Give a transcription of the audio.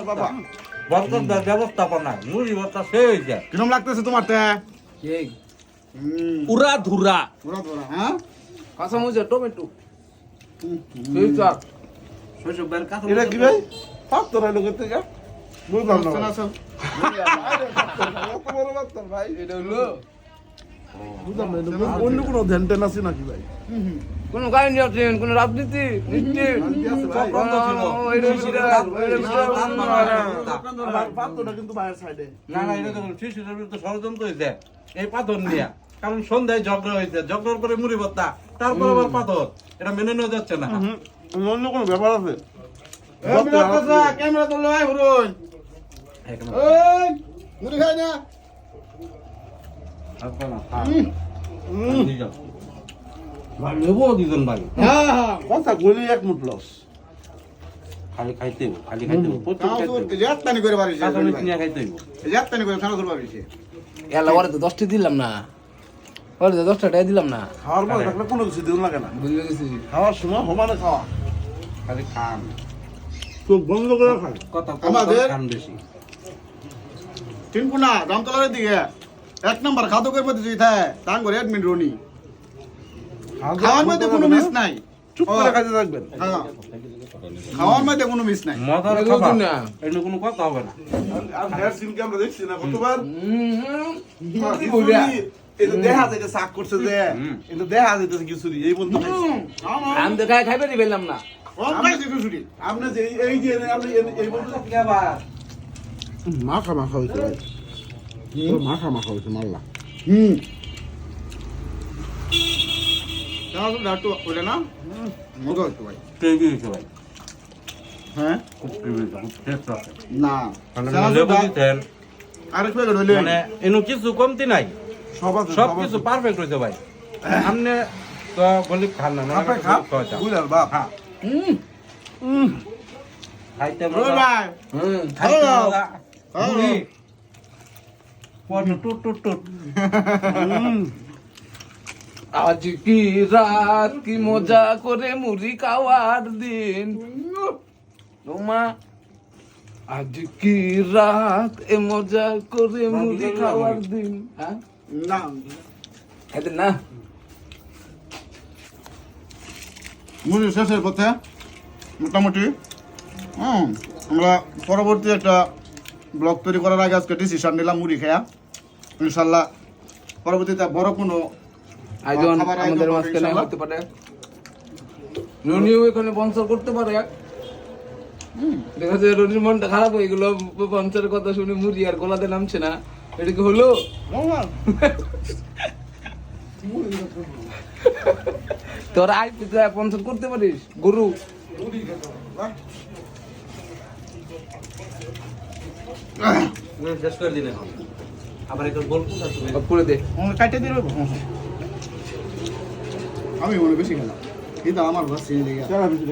বাবা বরকতদার ব্যবস্থাপনায় মুড়ি ভর্তা সে হয়েছে কিরম লাগতেছে তোমার তে সেই উড়া ধুরা পুরা পুরা হ্যাঁ কাঁচা মরিচ টমেটো সেই চাপ শৈশব বের কাছে এটা কি ভাই পাত্তর হইলো করতে যা বুঝলাম না ভাই। আসল এত বড় পাত্তর ভাই এটা হলো বুঝলাম না এটা অন্য কোনো ধ্যান ট্যান আছে নাকি ভাই কোন কাহিনী আছে কোন রাজনীতি নীতি চক্রান্ত ছিল। আমার পাত্তরটা কিন্তু বাইরের সাইডে না না এটা দেখুন শিশুদের বিরুদ্ধে ষড়যন্ত্র হয়েছে এই পাথর নিয়ে কারণ সন্ধ্যায় ঝগড়া হয়েছে ঝগড়ার পরে মুড়ি ভর্তা তারপর আবার পাথর এটা মেনে নেওয়া যাচ্ছে না অন্য কোনো ব্যাপার আছে ক্যামেরা তো লয় হরুন এখানে ওই মুড়ি খাই না আপনারা খান। দিয়ে যাও। ভাই নেবো দিজন ভাই হ্যাঁ হ্যাঁ কথা গলি এক মুঠ লস খালি খাইতে হইব, খালি খাইতে হইব, প্রচুর কাউ খাইতে হইব। তো জাততানি করে পারিস কাঁচামরিচ নিয়ে খাইতে হইব। জাততানি করে খানা করে পারিস এলা ওরে তো 10টি দিলাম না ওরে তো 10টা টাকা দিলাম না খাওয়ার পরে থাকলে কোনো কিছু দিন লাগে না বুঝলে গেছি খাওয়ার সময় সমানে খাওয়া খালি খান তো বন্ধ করে খাই কথা কম আমাদের- খান বেশি তিনকুনা রামতলার দিকে এক নম্বর খাদকের মধ্যে যদি থাকে তাং করে অ্যাডমিন রনি খাওয়ার মধ্যে কোনো মিস নাই চুপ করে খাইতে থাকবেন হ্যাঁ খাওয়ার মধ্যে কোনো মিস নাই মজার এগুলো খাবার না। এগুলো কোনো কথা হবে না আর হেয়ার সিনকে আমরা দেখছি না কতবার কি বলিয়া এটা দেখা যায় শাক করছে যে হুম। এটা দেখা যাইতেছে কিছুরি এই বন্ধু আমি তো খাইবে দি পেলাম না আপনি যে এই যে আপনি এই বন্ধু মাখা মাখা হয়েছে ভাই পুরো মাখা মাখা হয়েছে মাল্লা না মজা হতো ভাই টেবি হয়েছে ভাই হ্যাঁ খুব টেবি হয়েছে খুব টেস্ট আছে না মানে লেবু দিতেন আরেক প্যাকেট হইলে মানে এনো কিছু কমতি নাই সব আছে সব কিছু পারফেক্ট হয়েছে ভাই আপনি তো বলি খান না আপনি খান বুঝলেন বাপ হ্যাঁ খাইতে ওই মজা ভাই খাইতে হ্যালো। মজা হ্যালো। মুড়ি পটু টুট টুট টুট আজ কি রাত কি মজা করে মুড়ি খাওয়ার দিন তোমা আজ কি রাত এ মজা করে মুড়ি খাওয়ার দিন হ্যাঁ না খাইতে না মুড়ি শেষের পথে মোটামুটি আমরা পরবর্তী একটা ব্লগ তৈরি করার আগে আজকে ডিসিশন নিলাম মুড়ি খেয়া ইনশাল্লাহ পরবর্তীতে বড় কোনো আয়োজন খাবার আয়োজন আমাদের হবে মাঝখানে ইনশাল্লাহ। হতে পারে রনিও এখানে স্পন্সর করতে পারে দেখা যায় রনির মনটা খারাপ হয়ে গেল স্পন্সরের কথা শুনে মুড়ি আর গলাতে নামছে না এটা কি হলো তোরা আই তুই স্পন্সর করতে পারিস গরু শেষ করে দিন এখন আবার একটু গল্প আছে করে দে কাটে দিয়ে আমি মনে বেশি খেলাম এটা আমার বাস চিনি লেগে চারা বেশি